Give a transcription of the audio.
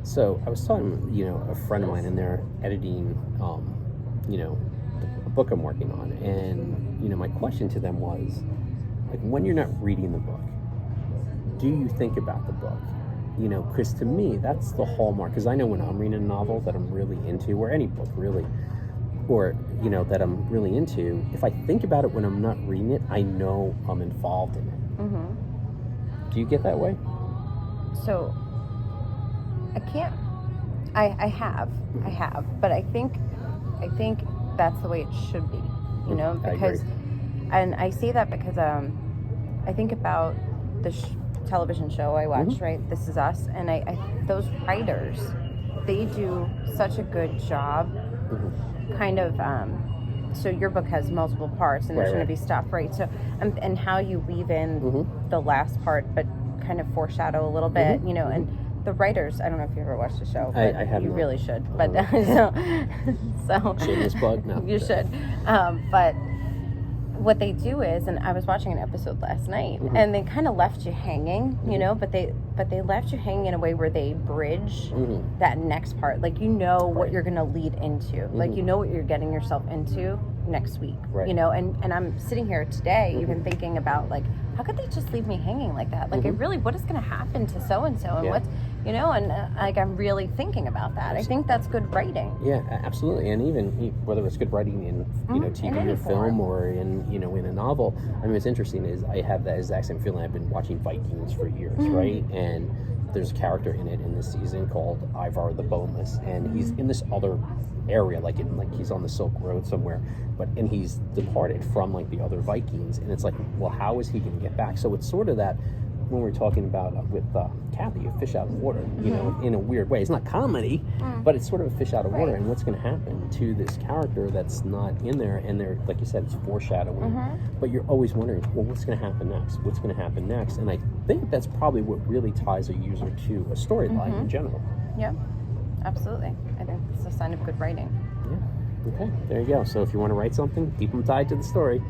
So I was talking, a friend of mine, and they're editing, you know, a book I'm working on, and my question to them was, like, when you're not reading the book, do you think about the book? Because to me, that's the hallmark. Because I know when I'm reading a novel that I'm really into, or any book really, or that I'm really into, if I think about it when I'm not reading it, I know I'm involved in it. Mm-hmm. Do you get that way? So I can't. I have, but I think that's the way it should be. Because, and I say that because I think about the television show I watched, Mm-hmm. right? This Is Us, and I those writers, they do such a good job, Mm-hmm. kind of. So your book has multiple parts, and there's going to be stuff, right? So, and how you weave in Mm-hmm. the last part, but kind of foreshadow a little bit, Mm-hmm. and the writers, I don't know if you ever watched the show, but I have you not. really should. But so Shameless plug? No. you should. But what they do is, and I was watching an episode last night, Mm-hmm. and they kind of left you hanging, but they left you hanging in a way where they bridge Mm-hmm. that next part, like what Right. you're gonna lead into, Mm-hmm. like what you're getting yourself into next week, Right. and I'm sitting here today, Mm-hmm. even thinking about, like, how could they just leave me hanging like that? Like, Mm-hmm. what is going to happen to so and so, and what's, and like, I'm really thinking about that. I think that's good writing. Yeah, absolutely. And even whether it's good writing in TV in or any film, form. or in in a novel. I mean, what's interesting is I have that exact same feeling. I've been watching Vikings for years, right? And there's a character in it in this season called Ivar the Boneless, and he's in this other area, like he's on the Silk Road somewhere, and he's departed from like the other Vikings, and it's like, well, how is he going to get back? So it's sort of that when we're talking about with Kathy, a fish out of water, in a weird way. It's not comedy, but it's sort of a fish out of water, and what's going to happen to this character that's not in there, and they're, like you said, it's foreshadowing, but you're always wondering, well, what's going to happen next? What's going to happen next? And I think that's probably what really ties a user to a storyline in general. Yeah, absolutely. I think it's a sign of good writing. Yeah. Okay, there you go. So if you want to write something, keep them tied to the story.